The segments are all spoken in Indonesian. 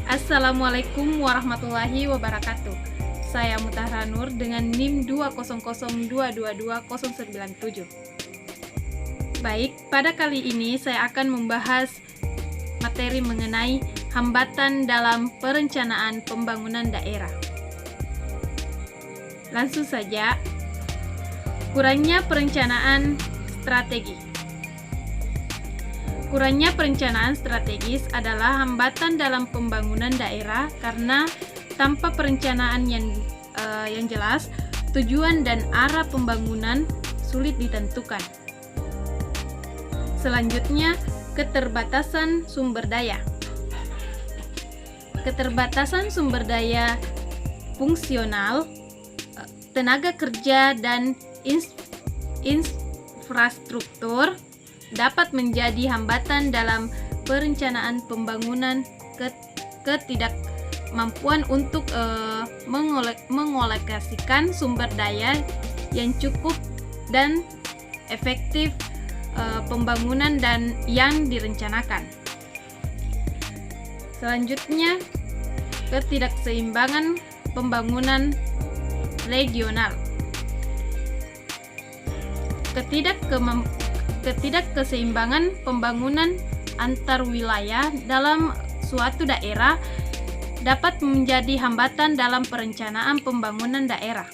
Assalamualaikum warahmatullahi wabarakatuh. Saya Mutahara Nur dengan NIM 200222097. Baik, pada kali ini saya akan membahas materi mengenai hambatan dalam perencanaan pembangunan daerah. Langsung saja, kurangnya perencanaan strategi. Kurangnya perencanaan strategis adalah hambatan dalam pembangunan daerah karena tanpa perencanaan yang jelas, tujuan dan arah pembangunan sulit ditentukan. Selanjutnya, keterbatasan sumber daya. Keterbatasan sumber daya fungsional, tenaga kerja, dan infrastruktur dapat menjadi hambatan dalam perencanaan pembangunan. Ketidakmampuan untuk mengolokasikan sumber daya yang cukup dan efektif pembangunan dan yang direncanakan. Selanjutnya, ketidakseimbangan pembangunan regional. Ketidakkeseimbangan pembangunan antar wilayah dalam suatu daerah dapat menjadi hambatan dalam perencanaan pembangunan daerah.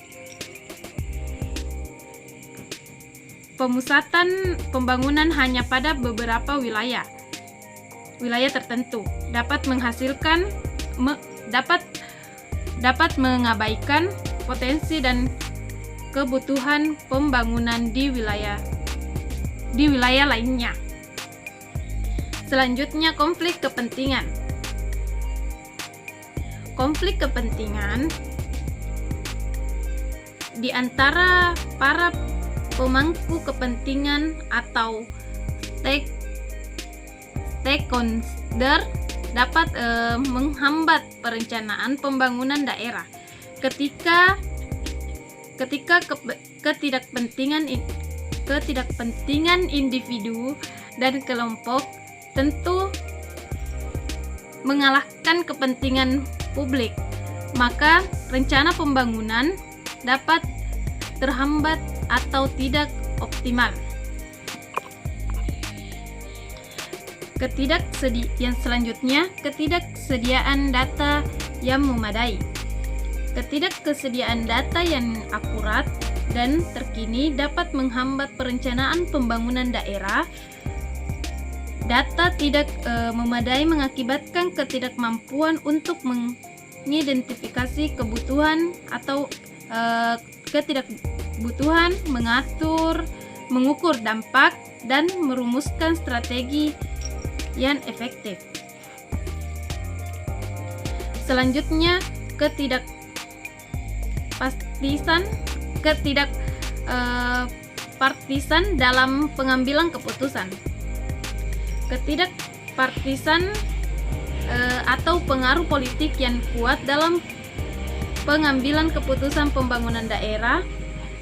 Pemusatan pembangunan hanya pada beberapa wilayah tertentu dapat mengabaikan potensi dan kebutuhan pembangunan di wilayah lainnya. Selanjutnya, konflik kepentingan. Konflik kepentingan di antara para pemangku kepentingan atau stakeholder dapat menghambat perencanaan pembangunan daerah. Ketika ketidakpentingan individu dan kelompok tentu mengalahkan kepentingan publik, maka rencana pembangunan dapat terhambat atau tidak optimal. Yang selanjutnya, ketidaksediaan data yang memadai. Ketidaksediaan data yang akurat dan terkini dapat menghambat perencanaan pembangunan daerah. Data tidak memadai mengakibatkan ketidakmampuan untuk mengidentifikasi kebutuhan atau ketidakbutuhan, mengukur dampak, dan merumuskan strategi yang efektif. Selanjutnya, ketidakpartisan dalam pengambilan keputusan. Ketidakpartisan atau pengaruh politik yang kuat dalam pengambilan keputusan pembangunan daerah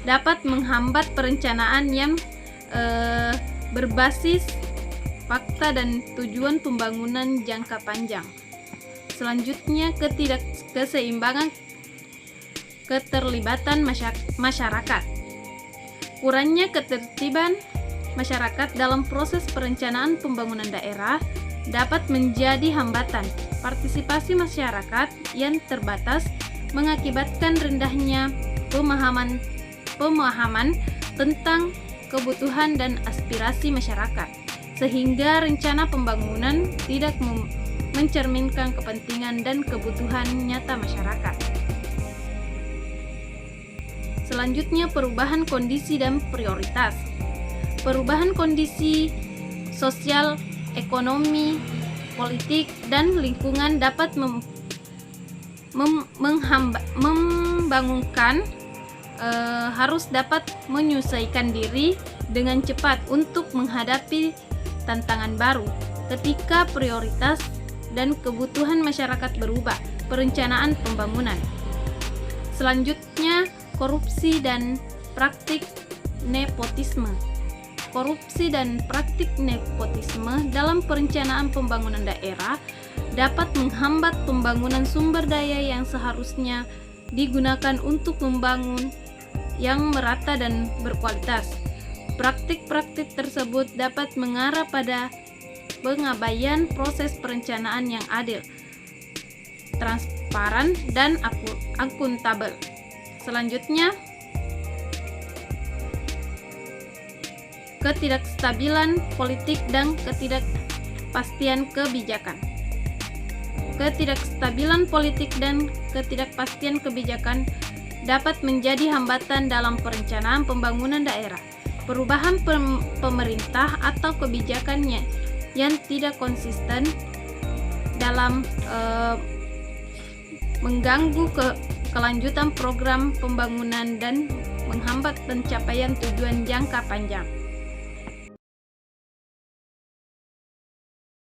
dapat menghambat perencanaan yang berbasis fakta dan tujuan pembangunan jangka panjang. Selanjutnya, ketidakkeseimbangan keterlibatan masyarakat. Kurangnya ketertiban masyarakat dalam proses perencanaan pembangunan daerah dapat menjadi hambatan. Partisipasi masyarakat yang terbatas mengakibatkan rendahnya pemahaman tentang kebutuhan dan aspirasi masyarakat, sehingga rencana pembangunan tidak mencerminkan kepentingan dan kebutuhan nyata masyarakat. Selanjutnya, perubahan kondisi dan prioritas. Perubahan kondisi sosial, ekonomi, politik, dan lingkungan dapat membangunkan harus dapat menyesuaikan diri dengan cepat untuk menghadapi tantangan baru. Ketika prioritas dan kebutuhan masyarakat berubah, perencanaan pembangunan. Selanjutnya, korupsi dan praktik nepotisme. Korupsi dan praktik nepotisme dalam perencanaan pembangunan daerah dapat menghambat pembangunan sumber daya yang seharusnya digunakan untuk membangun yang merata dan berkualitas. Praktik-praktik tersebut dapat mengarah pada pengabaian proses perencanaan yang adil, transparan, dan akuntabel. Selanjutnya, ketidakstabilan politik dan ketidakpastian kebijakan. Ketidakstabilan politik dan ketidakpastian kebijakan dapat menjadi hambatan dalam perencanaan pembangunan daerah. Perubahan pemerintah atau kebijakannya yang tidak konsisten dalam mengganggu kelanjutan program pembangunan dan menghambat pencapaian tujuan jangka panjang.